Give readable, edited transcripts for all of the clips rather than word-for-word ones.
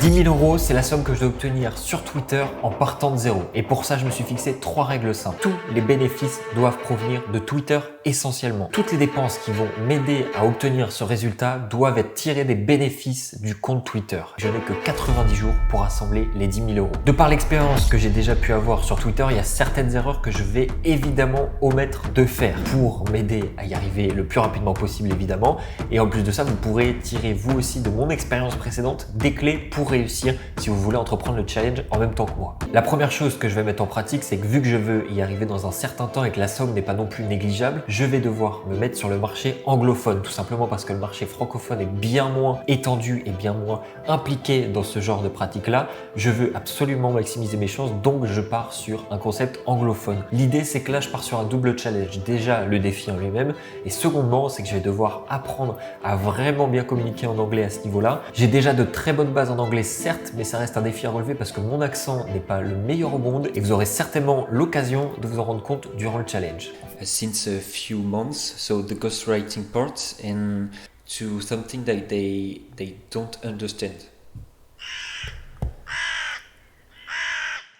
10 000 euros, c'est la somme que je dois obtenir sur Twitter en partant de zéro. Et pour ça, je me suis fixé 3 règles simples. Tous les bénéfices doivent provenir de Twitter essentiellement. Toutes les dépenses qui vont m'aider à obtenir ce résultat doivent être tirées des bénéfices du compte Twitter. Je n'ai que 90 jours pour assembler les 10 000 euros. De par l'expérience que j'ai déjà pu avoir sur Twitter, il y a certaines erreurs que je vais évidemment omettre de faire pour m'aider à y arriver le plus rapidement possible évidemment. Et en plus de ça, vous pourrez tirer vous aussi de mon expérience précédente des clés pour réussir si vous voulez entreprendre le challenge en même temps que moi. La première chose que je vais mettre en pratique, c'est que vu que je veux y arriver dans un certain temps et que la somme n'est pas non plus négligeable, je vais devoir me mettre sur le marché anglophone, tout simplement parce que le marché francophone est bien moins étendu et bien moins impliqué dans ce genre de pratique-là. Je veux absolument maximiser mes chances, donc je pars sur un concept anglophone. L'idée, c'est que là, je pars sur un double challenge. Déjà, le défi en lui-même, et secondement, c'est que je vais devoir apprendre à vraiment bien communiquer en anglais à ce niveau-là. J'ai déjà de très bonnes bases en anglais, certes, mais ça reste un défi à relever parce que mon accent n'est pas le meilleur au monde et vous aurez certainement l'occasion de vous en rendre compte durant le challenge. Since a few months, so the ghostwriting part and to something that they don't understand.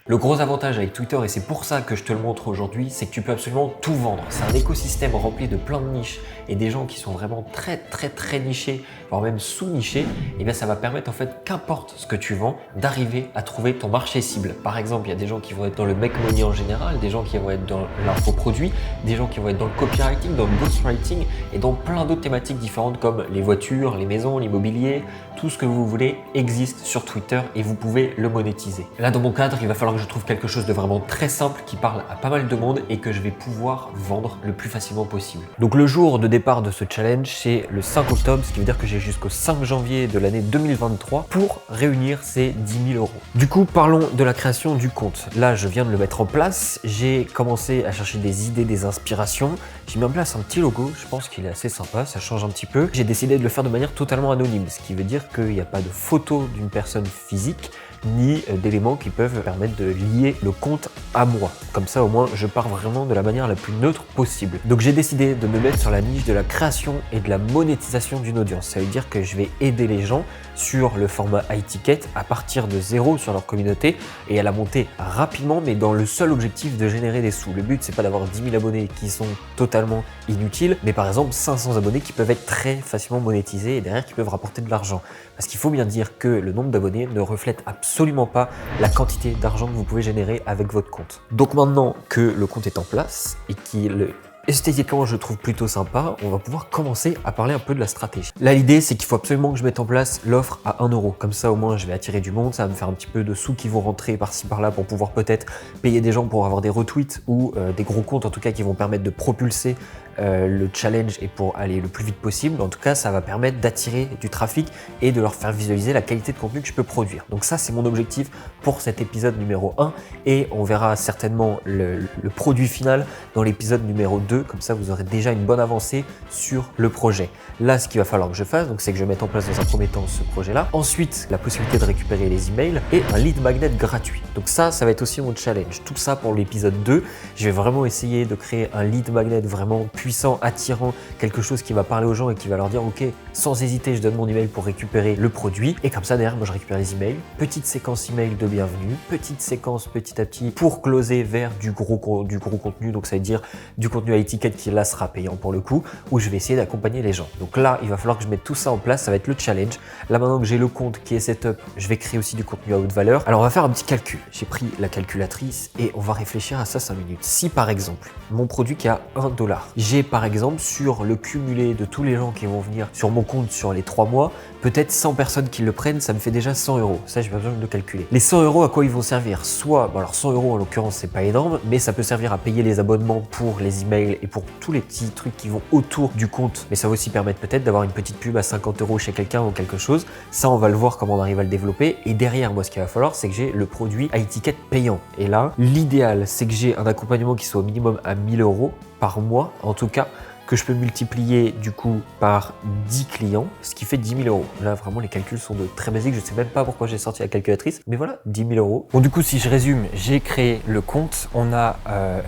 Le gros avantage avec Twitter, et c'est pour ça que je te le montre aujourd'hui, c'est que tu peux absolument tout vendre. C'est un écosystème rempli de plein de niches et des gens qui sont vraiment très nichés, voire même sous-nichés. Et bien ça va permettre en fait, qu'importe ce que tu vends, d'arriver à trouver ton marché cible. Par exemple, il y a des gens qui vont être dans le make money en général, des gens qui vont être dans l'infoproduit, des gens qui vont être dans le copywriting, dans le ghostwriting et dans plein d'autres thématiques différentes comme les voitures, les maisons, l'immobilier, tout ce que vous voulez existe sur Twitter et vous pouvez le monétiser. Là, dans mon cadre, il va falloir que je trouve quelque chose de vraiment très simple qui parle à pas mal de monde et que je vais pouvoir vendre le plus facilement possible. Donc le jour de départ de ce challenge, c'est le 5 octobre, ce qui veut dire que j'ai jusqu'au 5 janvier de l'année 2023 pour réunir ces 10 000 euros. Du coup, parlons de la création du compte. Là, je viens de le mettre en place. J'ai commencé à chercher des idées, des inspirations. J'ai mis en place un petit logo. Je pense qu'il est assez sympa, ça change un petit peu. J'ai décidé de le faire de manière totalement anonyme, ce qui veut dire qu'il n'y a pas de photo d'une personne physique, ni d'éléments qui peuvent permettre de lier le compte à moi. Comme ça, au moins, je pars vraiment de la manière la plus neutre possible. Donc, j'ai décidé de me mettre sur la niche de la création et de la monétisation d'une audience. Ça veut dire que je vais aider les gens sur le format high ticket à partir de zéro sur leur communauté et à la monter rapidement, mais dans le seul objectif de générer des sous. Le but, c'est pas d'avoir 10 000 abonnés qui sont totalement inutiles, mais par exemple 500 abonnés qui peuvent être très facilement monétisés et derrière qui peuvent rapporter de l'argent. Parce qu'il faut bien dire que le nombre d'abonnés ne reflète absolument pas la quantité d'argent que vous pouvez générer avec votre compte. Donc maintenant que le compte est en place et qu'il esthétiquement, je trouve plutôt sympa, on va pouvoir commencer à parler un peu de la stratégie. Là, l'idée, c'est qu'il faut absolument que je mette en place l'offre à 1 euro. Comme ça, au moins, je vais attirer du monde, ça va me faire un petit peu de sous qui vont rentrer par-ci par-là pour pouvoir peut-être payer des gens pour avoir des retweets ou des gros comptes, en tout cas, qui vont permettre de propulser le challenge et pour aller le plus vite possible. En tout cas, ça va permettre d'attirer du trafic et de leur faire visualiser la qualité de contenu que je peux produire. Donc ça, c'est mon objectif pour cet épisode numéro 1 et on verra certainement le produit final dans l'épisode numéro 2. Comme ça, vous aurez déjà une bonne avancée sur le projet. Là, ce qu'il va falloir que je fasse, donc, c'est que je mette en place dans un premier temps ce projet-là. Ensuite, la possibilité de récupérer les emails et un lead magnet gratuit. Donc ça va être aussi mon challenge. Tout ça pour l'épisode 2. Je vais vraiment essayer de créer un lead magnet vraiment puissant, attirant, quelque chose qui va parler aux gens et qui va leur dire ok, sans hésiter, je donne mon email pour récupérer le produit. Et comme ça, derrière, moi, je récupère les emails. Petite séquence email de bienvenue, petite séquence petit à petit pour closer vers du gros contenu. Donc ça veut dire du contenu à étiquette qui là sera payant pour le coup, où je vais essayer d'accompagner les gens. Donc là, il va falloir que je mette tout ça en place, ça va être le challenge. Là maintenant que j'ai le compte qui est setup, je vais créer aussi du contenu à haute valeur. Alors on va faire un petit calcul. J'ai pris la calculatrice et on va réfléchir à ça 5 minutes. Si par exemple, mon produit qui a $1, j'ai par exemple sur le cumulé de tous les gens qui vont venir sur mon compte sur les 3 mois, peut-être 100 personnes qui le prennent, ça me fait déjà 100 euros. Ça, j'ai pas besoin de calculer. Les 100 euros, à quoi ils vont servir? Soit, bon alors 100 euros en l'occurrence, c'est pas énorme, mais ça peut servir à payer les abonnements pour les emails et pour tous les petits trucs qui vont autour du compte. Mais ça va aussi permettre peut-être d'avoir une petite pub à 50 euros chez quelqu'un ou quelque chose. Ça, on va le voir comment on arrive à le développer. Et derrière, moi, ce qu'il va falloir, c'est que j'ai le produit à étiquette payant. Et là, l'idéal, c'est que j'ai un accompagnement qui soit au minimum à 1000 euros par mois, en tout cas, que je peux multiplier du coup par 10 clients, ce qui fait 10 000 euros. Là, vraiment, les calculs sont de très basiques. Je sais même pas pourquoi j'ai sorti la calculatrice, mais voilà, 10 000 euros. Bon, du coup, si je résume, j'ai créé le compte. On a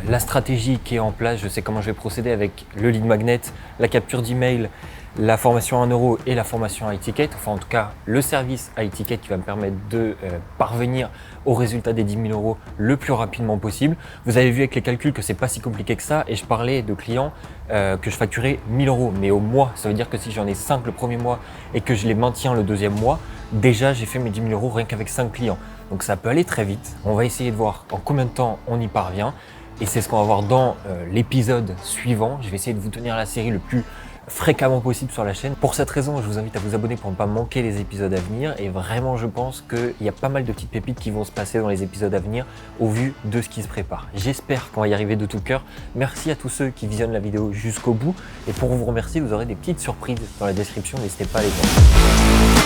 la stratégie qui est en place. Je sais comment je vais procéder avec le lead magnet, la capture d'email, la formation à 1 euro et la formation à ticket, enfin en tout cas le service à ticket qui va me permettre de parvenir au résultat des 10 000 euros le plus rapidement possible. Vous avez vu avec les calculs que c'est pas si compliqué que ça et je parlais de clients que je facturais 1 000 euros, mais au mois. Ça veut dire que si j'en ai 5 le premier mois et que je les maintiens le deuxième mois, déjà j'ai fait mes 10 000 euros rien qu'avec 5 clients. Donc ça peut aller très vite. On va essayer de voir en combien de temps on y parvient et c'est ce qu'on va voir dans l'épisode suivant. Je vais essayer de vous tenir la série le plus fréquemment possible sur la chaîne. Pour cette raison, je vous invite à vous abonner pour ne pas manquer les épisodes à venir et vraiment je pense qu'il y a pas mal de petites pépites qui vont se passer dans les épisodes à venir au vu de ce qui se prépare. J'espère qu'on va y arriver de tout cœur. Merci à tous ceux qui visionnent la vidéo jusqu'au bout et pour vous remercier, vous aurez des petites surprises dans la description, n'hésitez pas à les voir.